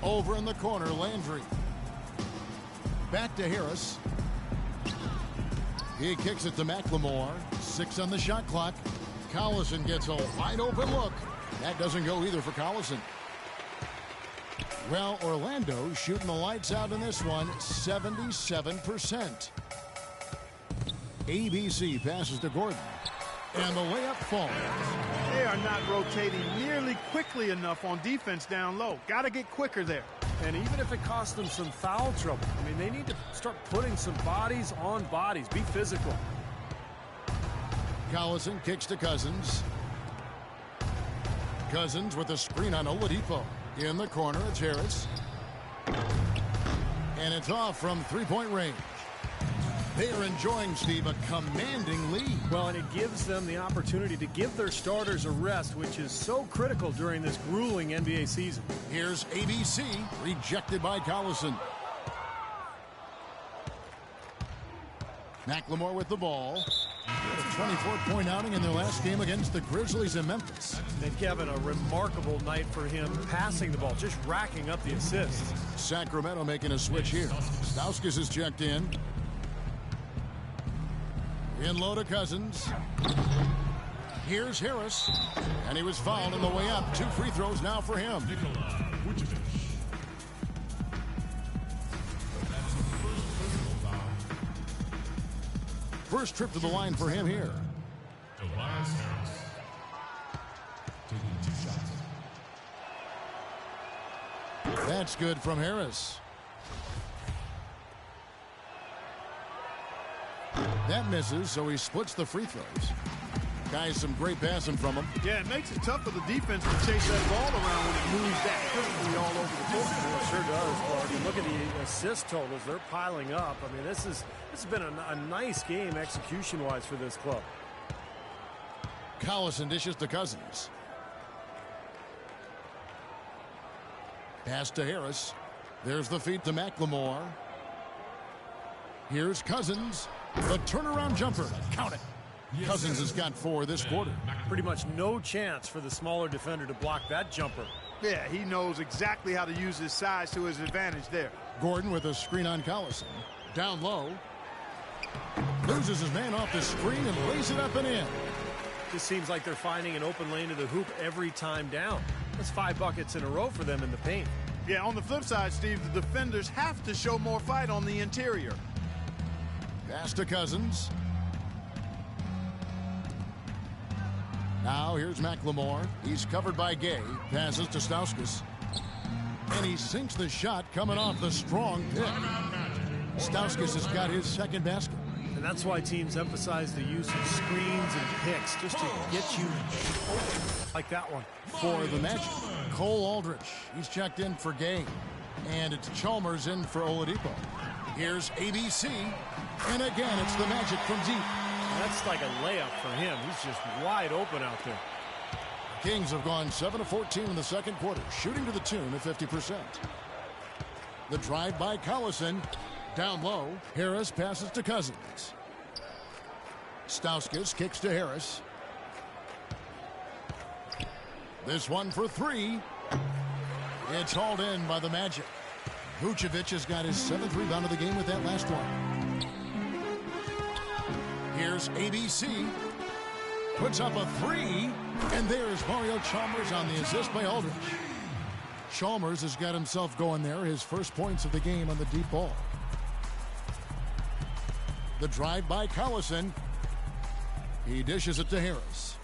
Over in the corner, Landry. Back to Harris. He kicks it to McLemore. 6 on the shot clock. Collison gets a wide open look. That doesn't go either for Collison. Well, Orlando shooting the lights out in this one, 77%. ABC passes to Gordon. And the layup falls. They are not rotating nearly quickly enough on defense down low. Got to get quicker there. And even if it costs them some foul trouble, I mean, they need to start putting some bodies on bodies. Be physical. Collison kicks to Cousins. Cousins with a screen on Oladipo. In the corner, it's Harris. And it's off from three-point range. They are enjoying, Steve, a commanding lead. Well, and it gives them the opportunity to give their starters a rest, which is so critical during this grueling NBA season. Here's ABC, rejected by Collison. McLemore with the ball. A 24-point outing in their last game against the Grizzlies in Memphis. And Kevin, a remarkable night for him passing the ball, just racking up the assists. Sacramento making a switch here. Stauskas is checked in. In low to Cousins. Here's Harris. And he was fouled on the way up. 2 free throws now for him. First trip to the line for him here. That's good from Harris. That misses, so he splits the free throws. Guys, some great passing from him. Yeah, it makes it tough for the defense to chase that ball around when it moves that quickly all over the court. Well, it sure does, Clark. And look at the assist totals. They're piling up. I mean, this has been a nice game execution-wise for this club. Collison dishes to Cousins. Pass to Harris. There's the feed to McLemore. Here's Cousins. The turnaround jumper. Count it. Cousins has got 4 this quarter. Pretty much no chance for the smaller defender to block that jumper. Yeah, he knows exactly how to use his size to his advantage there. Gordon with a screen on Collison. Down low. Loses his man off the screen and lays it up and in. Just seems like they're finding an open lane to the hoop every time down. That's 5 buckets in a row for them in the paint. Yeah, on the flip side, Steve, the defenders have to show more fight on the interior. Pass to Cousins. Now here's McLemore. He's covered by Gay. Passes to Stauskas. And he sinks the shot coming off the strong pick. Stauskas has got his second basket. And that's why teams emphasize the use of screens and picks, just to get you like that one. For the Magic, Cole Aldrich. He's checked in for Gay. And it's Chalmers in for Oladipo. Here's ABC. And again, it's the Magic from deep. That's like a layup for him. He's just wide open out there. Kings have gone 7 of 14 in the second quarter, shooting to the tune of 50%. The drive by Collison. Down low, Harris passes to Cousins. Stauskas kicks to Harris. This one for 3. It's hauled in by the Magic. Vucevic has got his 7th rebound of the game with that last one. Here's ABC. Puts up a 3. And there's Mario Chalmers on the assist by Aldrich. Chalmers has got himself going there. His first points of the game on the deep ball. The drive by Collison. He dishes it to Harris.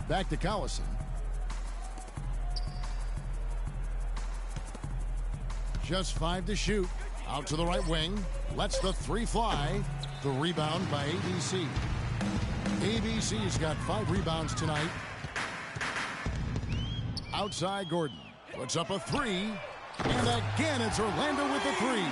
Back to Collison. Just 5 to shoot. Out to the right wing. Lets the 3 fly. The rebound by ABC. ABC's got 5 rebounds tonight. Outside Gordon. Puts up a 3. And again, it's Orlando with the 3.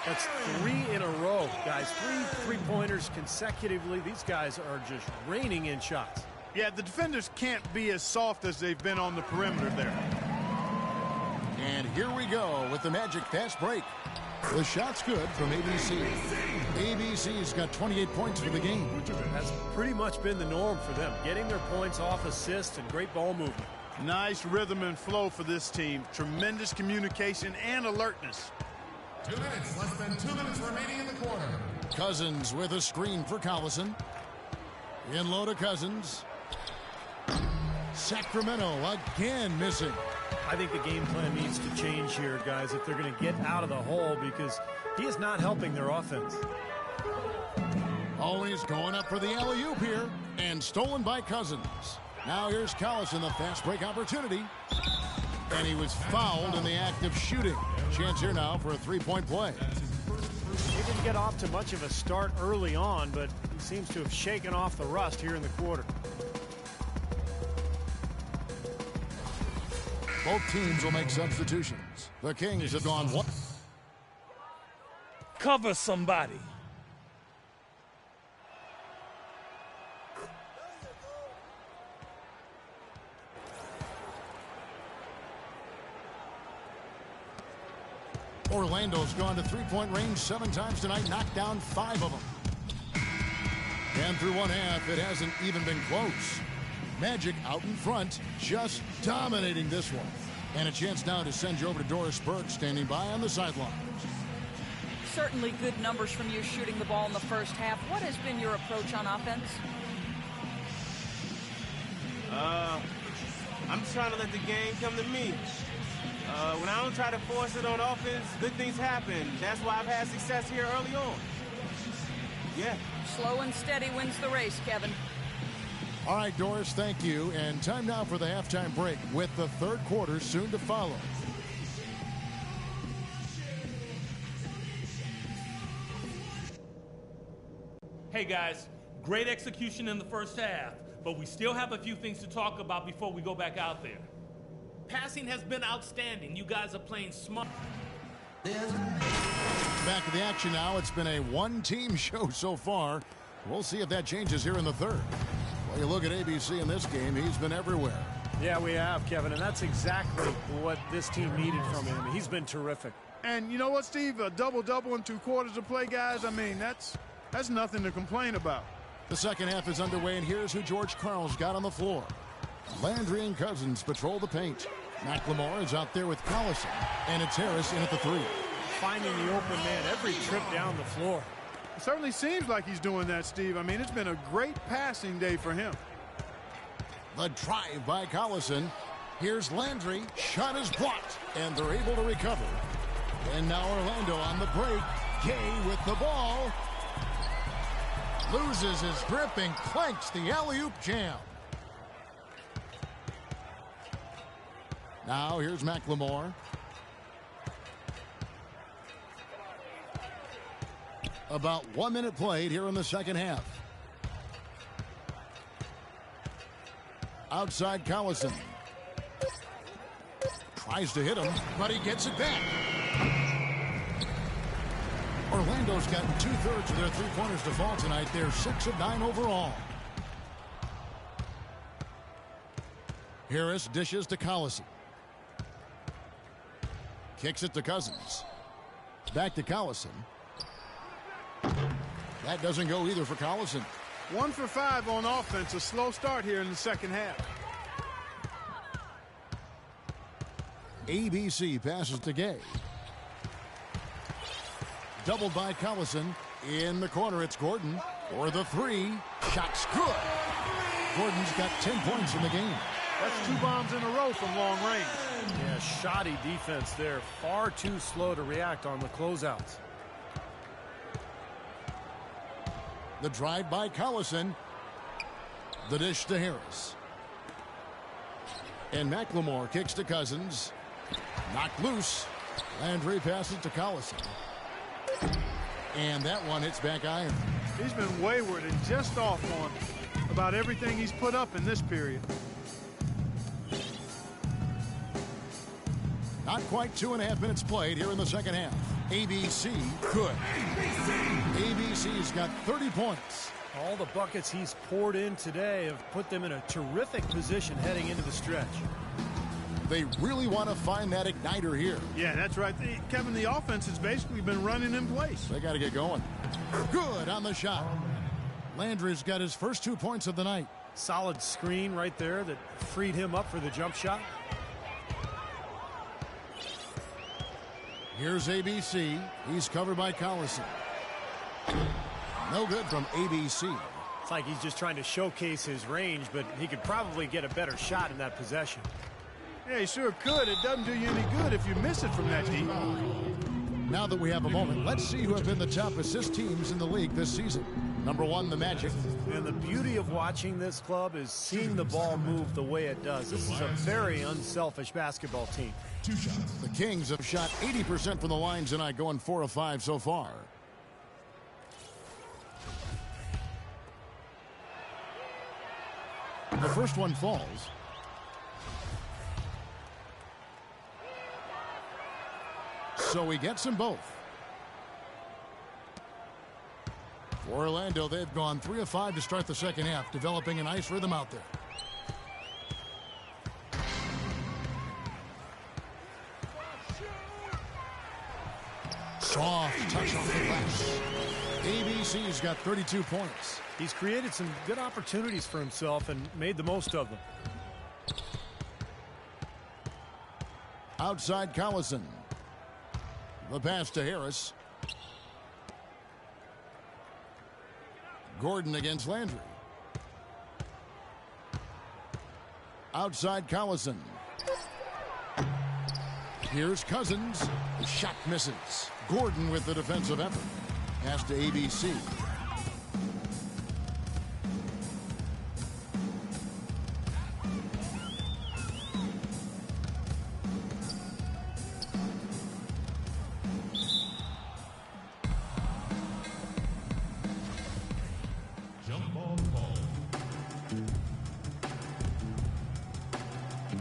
That's 3 in a row, guys. 3 three-pointers consecutively. These guys are just raining in shots. Yeah, the defenders can't be as soft as they've been on the perimeter there. And here we go with the Magic fast break. The shot's good from ABC. ABC's got 28 points for the game. That's pretty much been the norm for them, getting their points off assists and great ball movement. Nice rhythm and flow for this team. Tremendous communication and alertness. 2 minutes, less than 2 minutes remaining in the quarter. Cousins with a screen for Collison. In low to Cousins. Sacramento again missing. I think the game plan needs to change here, guys, if they're going to get out of the hole, because he is not helping their offense. Always going up for the alley-oop here, and stolen by Cousins. Now here's Collison, the fast break opportunity. And he was fouled in the act of shooting. Chance here now for a three-point play. He didn't get off to much of a start early on, but he seems to have shaken off the rust here in the quarter. Both teams will make substitutions. The Kings have gone one. Cover somebody. Orlando's gone to three-point range 7 times tonight, knocked down 5 of them. And through one half, it hasn't even been close. Magic out in front, just dominating this one. And a chance now to send you over to Doris Burke, standing by on the sideline. Certainly good numbers from you shooting the ball in the first half. What has been your approach on offense? I'm just trying to let the game come to me. When I don't try to force it on offense, good things happen. That's why I've had success here early on. Yeah. Slow and steady wins the race, Kevin. All right, Doris, thank you. And time now for the halftime break, with the third quarter soon to follow. Hey guys, great execution in the first half, but we still have a few things to talk about before we go back out there. Passing has been outstanding. You guys are playing smart. Back to the action now. It's been a one-team show so far. We'll see if that changes here in the third. Well, you look at ABC in this game, he's been everywhere. Yeah, we have, Kevin, and that's exactly what this team needed from him. He's been terrific. And you know what, Steve? A double-double in 2 quarters of play, guys. I mean, that's nothing to complain about. The second half is underway, and here's who George Karl's got on the floor. Landry and Cousins patrol the paint. McLemore is out there with Collison, and it's Harris in at the 3. Finding the open man every trip down the floor. It certainly seems like he's doing that, Steve. I mean, it's been a great passing day for him. The drive by Collison. Here's Landry. Shot is blocked, and they're able to recover. And now Orlando on the break. Gay with the ball. Loses his grip and clanks the alley-oop jam. Now here's McLemore. About 1 minute played here in the second half. Outside Collison. Tries to hit him, but he gets it back. Orlando's gotten 2/3 of their three-pointers to fall tonight. They're 6 of 9 overall. Harris dishes to Collison. Kicks it to Cousins. Back to Collison. That doesn't go either for Collison. 1 for 5 on offense. A slow start here in the second half. ABC passes to Gay. Doubled by Collison. In the corner, it's Gordon for the 3. Shot's good. Gordon's got 10 points in the game. That's 2 bombs in a row from long range. Yeah, shoddy defense there. Far too slow to react on the closeouts. The drive by Collison. The dish to Harris. And McLemore kicks to Cousins. Knocked loose. Landry passes to Collison. And that one hits back iron. He's been wayward and just off on about everything he's put up in this period. Not quite 2.5 minutes played here in the second half. ABC good. ABC's got 30 points. All the buckets he's poured in today have put them in a terrific position heading into the stretch. They really want to find that igniter here. Yeah, that's right. Kevin, the offense has basically been running in place. They got to get going. Good on the shot. Landry's got his first 2 points of the night. Solid screen right there that freed him up for the jump shot. Here's ABC. He's covered by Collison. No good from ABC. It's like he's just trying to showcase his range, but he could probably get a better shot in that possession. Yeah, he sure could. It doesn't do you any good if you miss it from that deep. Now that we have a moment, let's see who have been the top assist teams in the league this season. Number 1, the Magic. And the beauty of watching this club is seeing the ball move the way it does. This is a very unselfish basketball team. The Kings have shot 80% from the line tonight, going 4 of 5 so far. The first one falls. So he gets them both. For Orlando, they've gone 3 of 5 to start the second half, developing a nice rhythm out there. Soft touch on the glass. ABC's got 32 points. He's created some good opportunities for himself and made the most of them. Outside Collison. The pass to Harris. Gordon against Landry. Outside Collison. Here's Cousins. The shot misses. Gordon with the defensive effort. Pass to ABC.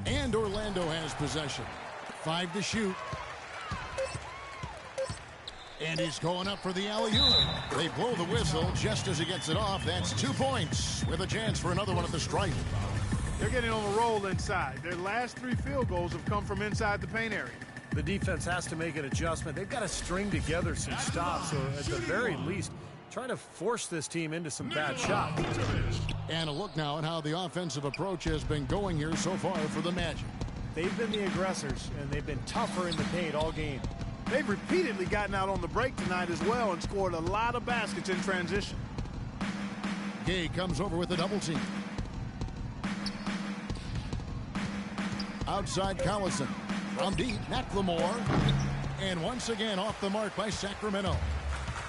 And Orlando has possession. 5 to shoot. And he's going up for the alley-oop. They blow the whistle just as he gets it off. That's 2 points with a chance for another one at the stripe. They're getting on the roll inside. Their last 3 field goals have come from inside the paint area. The defense has to make an adjustment. They've got to string together some stops, or at the very least, try to force this team into some bad shots. And a look now at how the offensive approach has been going here so far for the Magic. They've been the aggressors, and they've been tougher in the paint all game. They've repeatedly gotten out on the break tonight as well and scored a lot of baskets in transition. Gay comes over with a double team. Outside Collison. From deep, McLemore. And once again off the mark by Sacramento.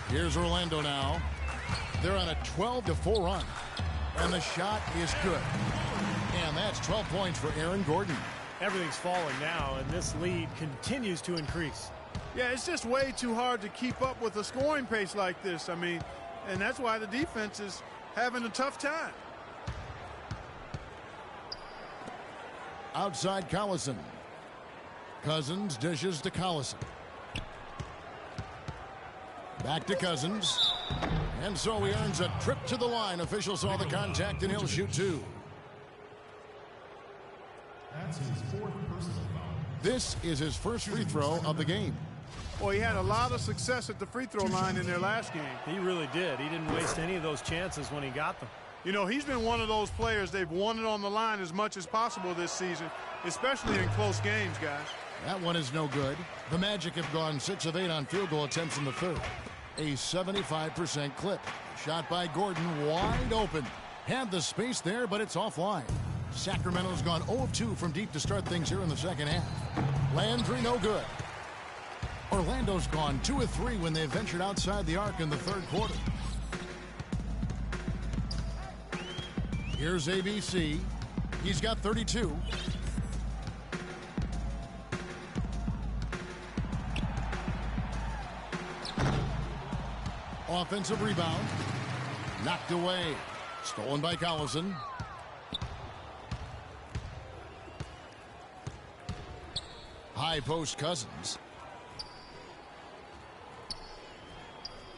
Here's Orlando now. They're on a 12-4 run. And the shot is good. And that's 12 points for Aaron Gordon. Everything's falling now, and this lead continues to increase. Yeah, it's just way too hard to keep up with a scoring pace like this. I mean, and that's why the defense is having a tough time. Outside Collison. Cousins dishes to Collison. Back to Cousins. And so he earns a trip to the line. Officials saw the contact, and he'll shoot 2. That's his 4th personal foul. This is his first free throw of the game. Well, he had a lot of success at the free throw line in their last game. He really did. He didn't waste any of those chances when he got them. You know, he's been one of those players they've wanted on the line as much as possible this season, especially in close games, guys. That one is no good. The Magic have gone 6 of 8 on field goal attempts in the third. A 75% clip. Shot by Gordon, wide open. Had the space there, but it's offline. Sacramento's gone 0 of 2 from deep to start things here in the second half. Landry, no good. Orlando's gone 2 of 3 when they ventured outside the arc in the third quarter. Here's ABC. He's got 32. Offensive rebound. Knocked away. Stolen by Collison. High post Cousins.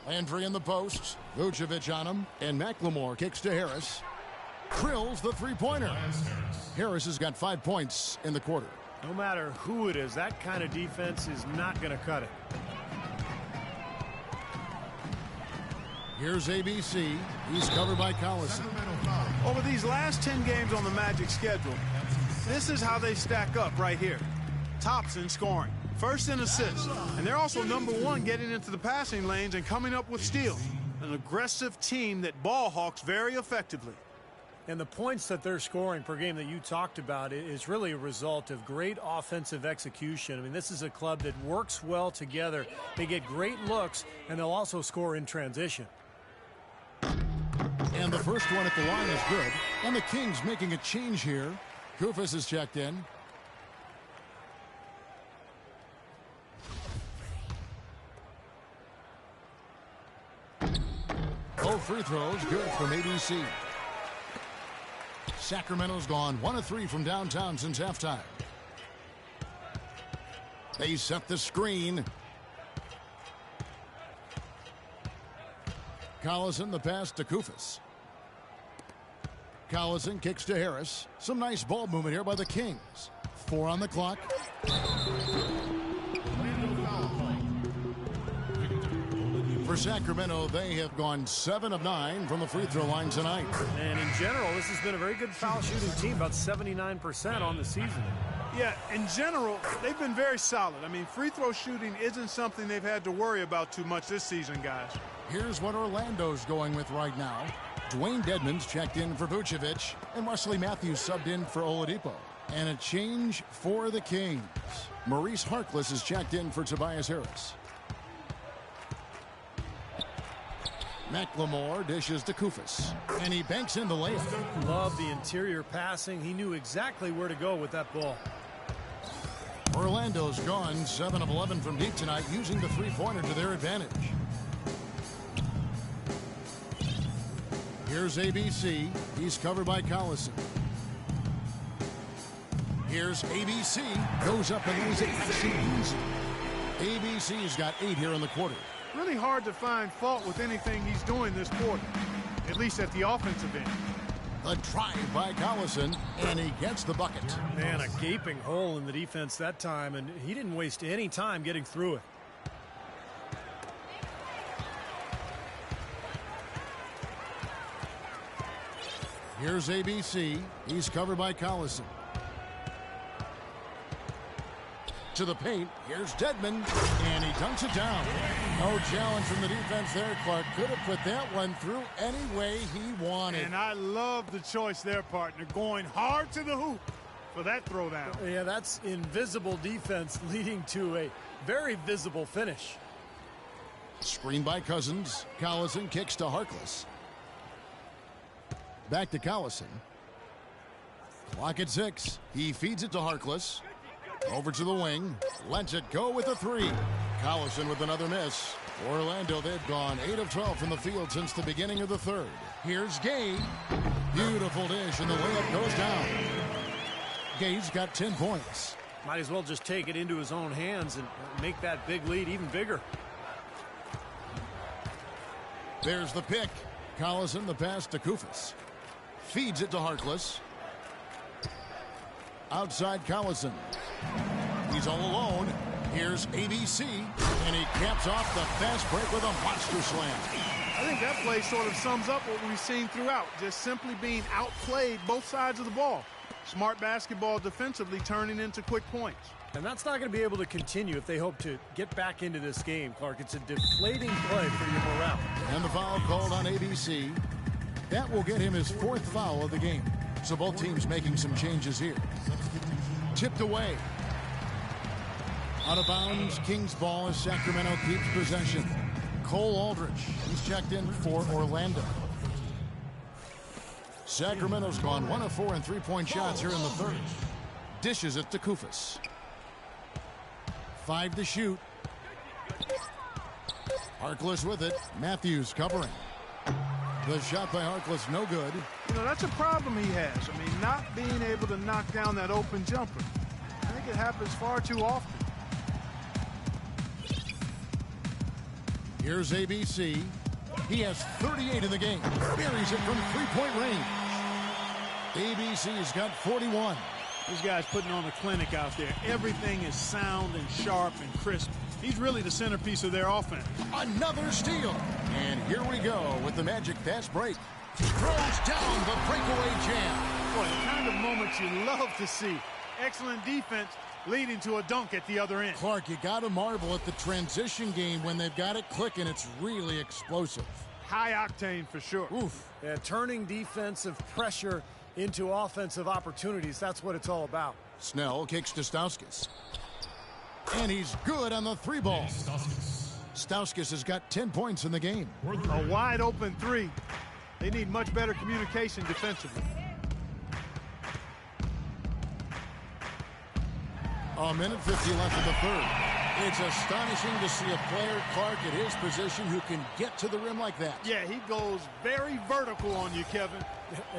Landry in the post. Vucevic on him. And McLemore kicks to Harris. Drills the three-pointer. Harris has got 5 points in the quarter. No matter who it is, that kind of defense is not going to cut it. Here's ABC. He's covered by Collison. Over these last 10 games on the Magic schedule, this is how they stack up right here. Tops in scoring, first in assists, and they're also #1 getting into the passing lanes and coming up with steals. An aggressive team that ball hawks very effectively. And the points that they're scoring per game that you talked about is really a result of great offensive execution. I mean, this is a club that works well together. They get great looks, and they'll also score in transition. And the first one at the line is good. And the Kings making a change here. Koufos is checked in. Both free throws good from ABC. Sacramento's gone 1 of 3 from downtown since halftime. They set the screen. Collison, the pass to Koufos. Collison kicks to Harris. Some nice ball movement here by the Kings. 4 on the clock. For Sacramento, they have gone 7 of 9 from the free throw line tonight. And in general, this has been a very good foul shooting team, about 79% on the season. Yeah, in general, they've been very solid. I mean, free throw shooting isn't something they've had to worry about too much this season, guys. Here's what Orlando's going with right now. Dwayne Dedmon's checked in for Vucevic, and Wesley Matthews subbed in for Oladipo. And a change for the Kings. Maurice Harkless is checked in for Tobias Harris. McLemore dishes to Koufos, and he banks in the layup. Love the interior passing. He knew exactly where to go with that ball. Orlando's gone 7 of 11 from deep tonight, using the three-pointer to their advantage. Here's ABC. He's covered by Collison. Here's ABC. Goes up and lays it. ABC's got 8 here in the quarter. Really hard to find fault with anything he's doing this quarter, at least at the offensive end. A drive by Collison, and he gets the bucket. Man, a gaping hole in the defense that time, and he didn't waste any time getting through it. Here's ABC. He's covered by Collison. To the paint. Here's Dedmon, and he dunks it down. No challenge from the defense there. Clark could have put that one through any way he wanted. And I love the choice there, partner, going hard to the hoop for that throwdown. Yeah, that's invisible defense leading to a very visible finish. Screen by Cousins. Collison kicks to Harkless. Back to Collison. Clock at 6. He feeds it to Harkless. Over to the wing. Lets it go with a 3. Collison with another miss. Orlando, they've gone 8 of 12 from the field since the beginning of the third. Here's Gay. Beautiful dish, and the layup goes down. Gay's got 10 points. Might as well just take it into his own hands and make that big lead even bigger. There's the pick. Collison, the pass to Koufos. Feeds it to Harkless. Outside Collison. He's all alone. Here's ABC, and he caps off the fast break with a monster slam. I think that play sort of sums up what we've seen throughout, just simply being outplayed both sides of the ball. Smart basketball defensively turning into quick points. And that's not going to be able to continue if they hope to get back into this game, Clark. It's a deflating play for your morale. And the foul called on ABC. That will get him his 4th foul of the game. So both teams making some changes here. Tipped away. Out of bounds, Kings ball as Sacramento keeps possession. Cole Aldrich, he's checked in for Orlando. Sacramento's gone 1 of 4 in three-point shots here in the third. Dishes it to Koufos. 5 to shoot. Harkless with it. Matthews covering. The shot by Harkless, no good. You know, that's a problem he has. I mean, not being able to knock down that open jumper. I think it happens far too often. Here's ABC. He has 38 in the game. Buries it from three-point range. ABC's got 41. This guy's putting on a clinic out there. Everything is sound and sharp and crisp. He's really the centerpiece of their offense. Another steal. And here we go with the Magic fast break. Throws down the breakaway jam. Boy, the kind of moments you love to see. Excellent defense leading to a dunk at the other end. Clark, you got to marvel at the transition game when they've got it clicking. It's really explosive. High octane for sure. Oof. Yeah, turning defensive pressure into offensive opportunities. That's what it's all about. Snell kicks to Stauskas. And he's good on the three ball. Stauskas has got 10 points in the game. A wide open three. They need much better communication defensively. A minute 50 left in the third. It's astonishing to see a player, Clark, at his position who can get to the rim like that. Yeah, he goes very vertical on you, Kevin.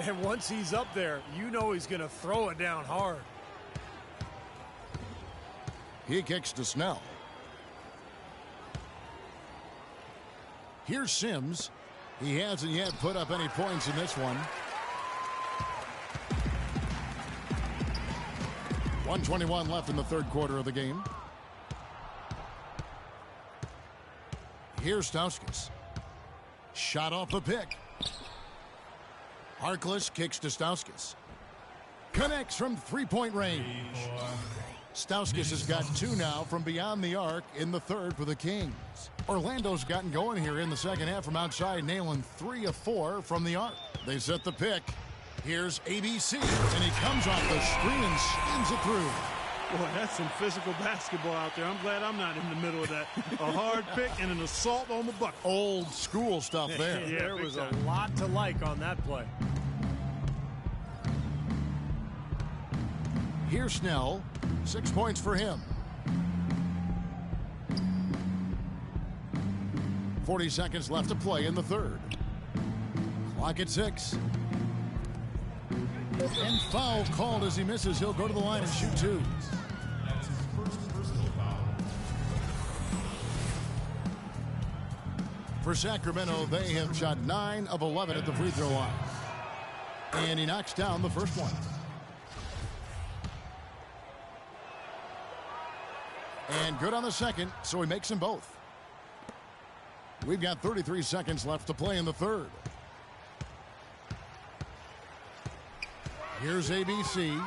And once he's up there, you know he's going to throw it down hard. He kicks to Snell. Here's Sims. He hasn't yet put up any points in this one. 1:21 left in the third quarter of the game. Here's Stauskas. Shot off the pick. Harkless kicks to Stauskas. Connects from three-point range. Stauskas has got two now from beyond the arc in the third for the Kings. Orlando's gotten going here in the second half from outside, nailing 3 of 4 from the arc. They set the pick. Here's ABC, and he comes off the screen and spins it through. Boy, that's some physical basketball out there. I'm glad I'm not in the middle of that. A hard pick and an assault on the bucket. Old school stuff there. Yeah, there was a lot to like on that play. Here's Snell. 6 points for him. 40 seconds left to play in the third. Clock at 6. And foul called as he misses. He'll go to the line and shoot two. That's his first personal foul. For Sacramento, they have shot 9 of 11 at the free throw line. And he knocks down the first one. And good on the second, so he makes them both. We've got 33 seconds left to play in the third. Here's ABC.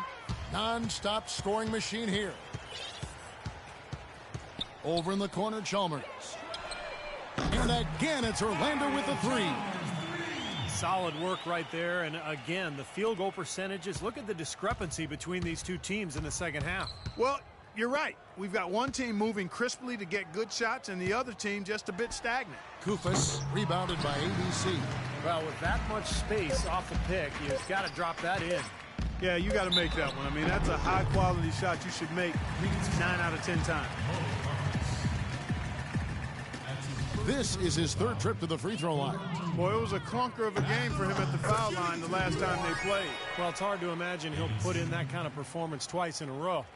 Non-stop scoring machine here. Over in the corner, Chalmers. And again, it's Orlando with the three. Solid work right there. And again, the field goal percentages. Look at the discrepancy between these two teams in the second half. Well, you're right. We've got one team moving crisply to get good shots and the other team just a bit stagnant. Kufas rebounded by ABC. Well, with that much space off the pick, you've got to drop that in. Yeah, you got to make that one. I mean, that's a high-quality shot you should make 9 out of 10 times. This is his third trip to the free throw line. Boy, it was a clunker of a game for him at the foul line the last time they played. Well, it's hard to imagine he'll put in that kind of performance twice in a row.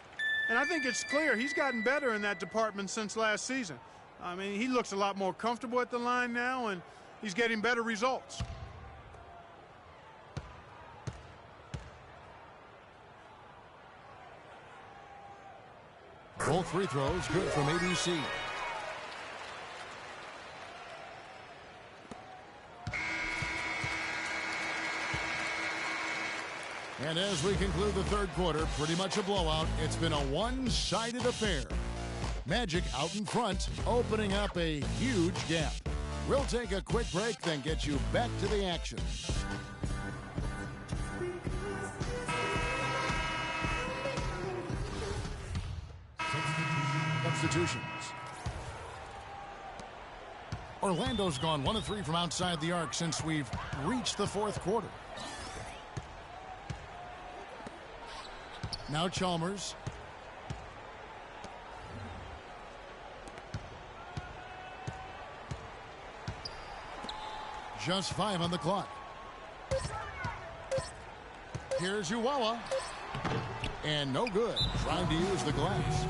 And I think it's clear he's gotten better in that department since last season. I mean, he looks a lot more comfortable at the line now, and he's getting better results. Both free throws good from ABC. And as we conclude the third quarter, pretty much a blowout. It's been a one-sided affair. Magic out in front, opening up a huge gap. We'll take a quick break, then get you back to the action. Substitutions. Orlando's gone 1 of 3 from outside the arc since we've reached the fourth quarter. Now Chalmers. Just 5 on the clock. Here's Uwawa. And no good. Trying to use the glass.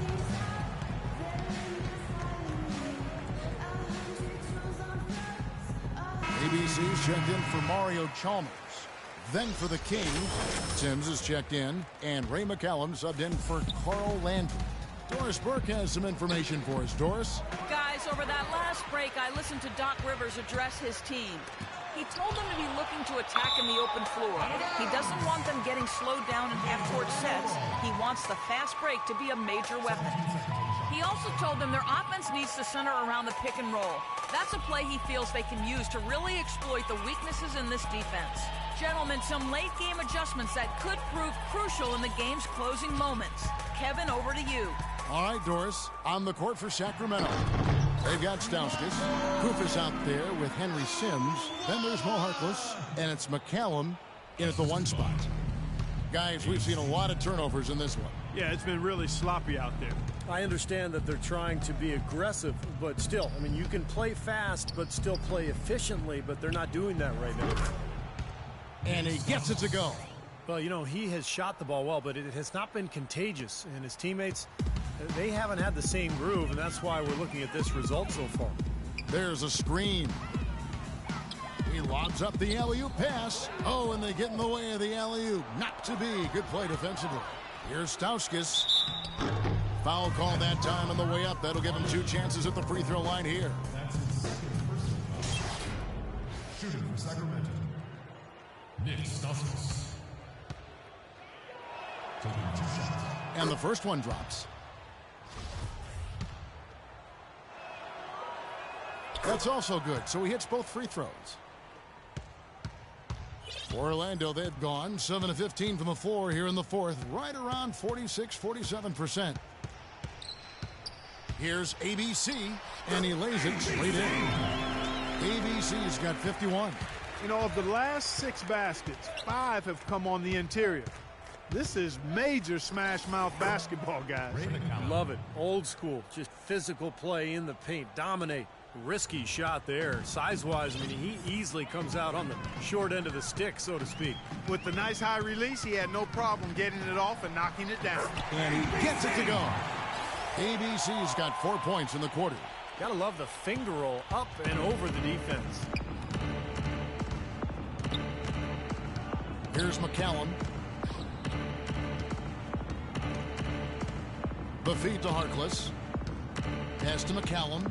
ABC's checked in for Mario Chalmers. Then for the Kings, Sims is checked in, and Ray McCallum subbed in for Carl Landry. Doris Burke has some information for us. Doris? Guys, over that last break, I listened to Doc Rivers address his team. He told them to be looking to attack in the open floor. He doesn't want them getting slowed down in half-court sets. He wants the fast break to be a major weapon. He also told them their offense needs to center around the pick and roll. That's a play he feels they can use to really exploit the weaknesses in this defense. Gentlemen, some late-game adjustments that could prove crucial in the game's closing moments. Kevin, over to you. All right, Doris, on the court for Sacramento. They've got Stauskas. Kufis out there with Henry Sims. Then there's Mo Harkless, and it's McCallum in at the 1 spot. Guys, we've seen a lot of turnovers in this one. Yeah, it's been really sloppy out there. I understand that they're trying to be aggressive, but still, I mean, you can play fast, but still play efficiently, but they're not doing that right now. And he gets it to go. Well, you know, he has shot the ball well, but it has not been contagious. And his teammates, they haven't had the same groove, and that's why we're looking at this result so far. There's a screen. He lobs up the alley-oop pass. Oh, and they get in the way of the alley-oop. Not to be. Good play defensively. Here's Stauskas. Foul call that time on the way up. That'll give him 2 chances at the free throw line here. That's his second personal foul. Shooting for Sacramento, Nick Stauskas. Taking 2 shots. And the first one drops. That's also good, so he hits both free throws. For Orlando, they've gone 7 of 15 from the floor here in the fourth, right around 46-47%. Here's ABC, and he lays it straight in. ABC's got 51. You know, of the last 6 baskets, 5 have come on the interior. This is major smash-mouth basketball, guys. Love it. Old school, just physical play in the paint, dominate. Risky shot there. Size-wise, I mean, he easily comes out on the short end of the stick, so to speak. With the nice high release, he had no problem getting it off and knocking it down. And he gets it to go. ABC's got 4 points in the quarter. Gotta love the finger roll up and over the defense. Here's McCallum. The feed to Harkless. Pass to McCallum.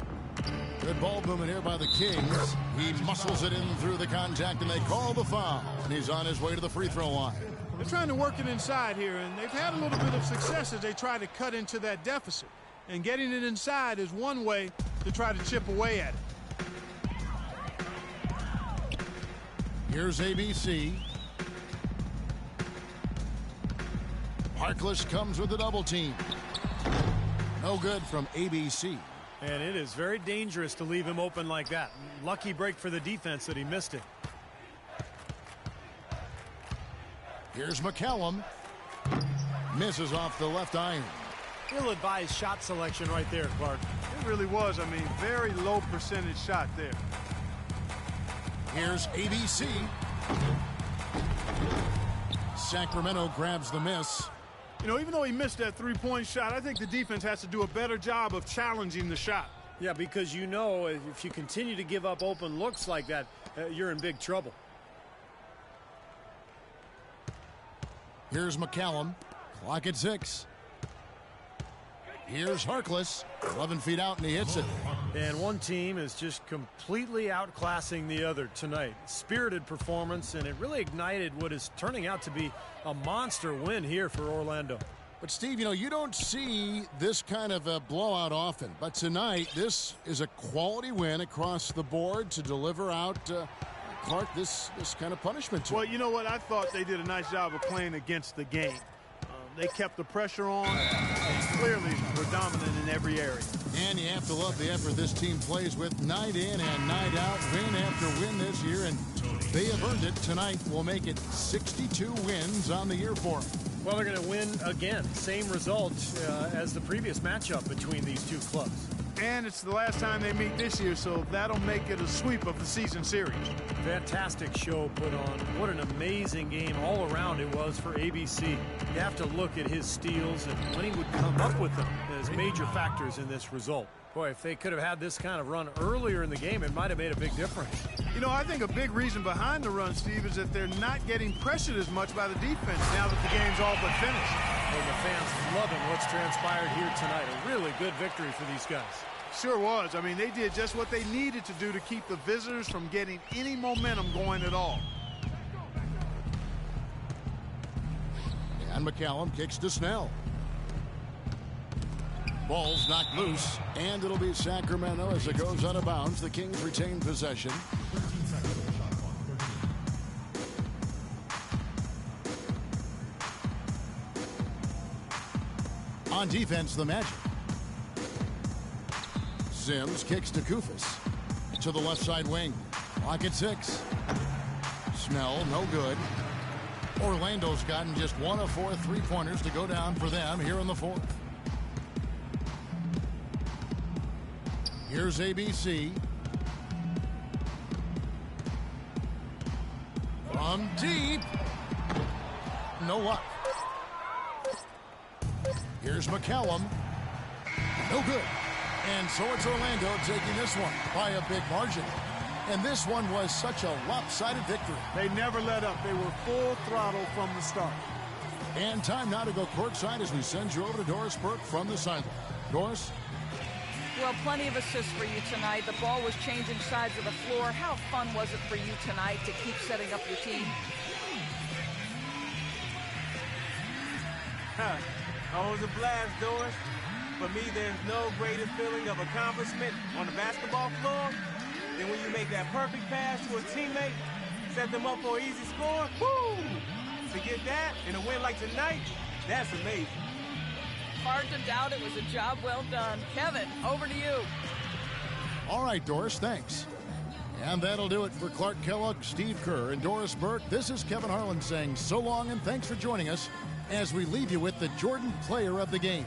Good ball movement here by the Kings. He muscles it in through the contact, and they call the foul. And he's on his way to the free throw line. They're trying to work it inside here, and they've had a little bit of success as they try to cut into that deficit. And getting it inside is one way to try to chip away at it. Here's ABC. Harkless comes with a double team. No good from ABC. And it is very dangerous to leave him open like that. Lucky break for the defense that he missed it. Here's McCallum. Misses off the left iron. Ill-advised shot selection right there, Clark. It really was. I mean, very low percentage shot there. Here's ABC. Sacramento grabs the miss. You know, even though he missed that three-point shot, I think the defense has to do a better job of challenging the shot. Yeah, because you know if you continue to give up open looks like that, you're in big trouble. Here's McCallum. Clock at 6. Here's Harkless. 11 feet out, and he hits it. And one team is just completely outclassing the other tonight. Spirited performance, and it really ignited what is turning out to be a monster win here for Orlando. But, Steve, you know, you don't see this kind of a blowout often. But tonight, this is a quality win across the board to deliver out, Clark, this kind of punishment to Well, you know what? I thought they did a nice job of playing against the game. They kept the pressure on. Clearly were dominant in every area. And you have to love the effort this team plays with night in and night out, win after win this year, and they have earned it. Tonight will make it 62 wins on the year for them. Well, they're going to win again. Same result as the previous matchup between these two clubs. And it's the last time they meet this year, so that'll make it a sweep of the season series. Fantastic show put on. What an amazing game all around it was for ABC. You have to look at his steals and when he would come up with them as major factors in this result. Boy, if they could have had this kind of run earlier in the game, it might have made a big difference. You know, I think a big reason behind the run, Steve, is that they're not getting pressured as much by the defense now that the game's all but finished. And the fans loving what's transpired here tonight. A really good victory for these guys. Sure was. I mean, they did just what they needed to do to keep the visitors from getting any momentum going at all. And McCallum kicks to Snell. Ball's knocked loose, and it'll be Sacramento as it goes out of bounds. The Kings retain possession. 13 seconds. Shot clock. 13. On defense, the Magic. Sims kicks to Kufis. To the left side wing. Clock at 6. Snell, no good. Orlando's gotten just 1 of 4 3-pointers to go down for them here in the 4th. Here's ABC. From deep. No luck. Here's McCallum. No good. And so it's Orlando taking this one by a big margin. And this one was such a lopsided victory. They never let up. They were full throttle from the start. And time now to go courtside as we send you over to Doris Burke from the sideline. Doris? Well, plenty of assists for you tonight. The ball was changing sides of the floor. How fun was it for you tonight to keep setting up your team? Always a blast, Doris. For me, there's no greater feeling of accomplishment on the basketball floor than when you make that perfect pass to a teammate, set them up for an easy score. Woo! To get that in a win like tonight, that's amazing. Hard to doubt it was a job well done. Kevin, over to you. All right, Doris, thanks. And that'll do it for Clark Kellogg, Steve Kerr, and Doris Burke. This is Kevin Harlan saying so long and thanks for joining us as we leave you with the Jordan Player of the Game.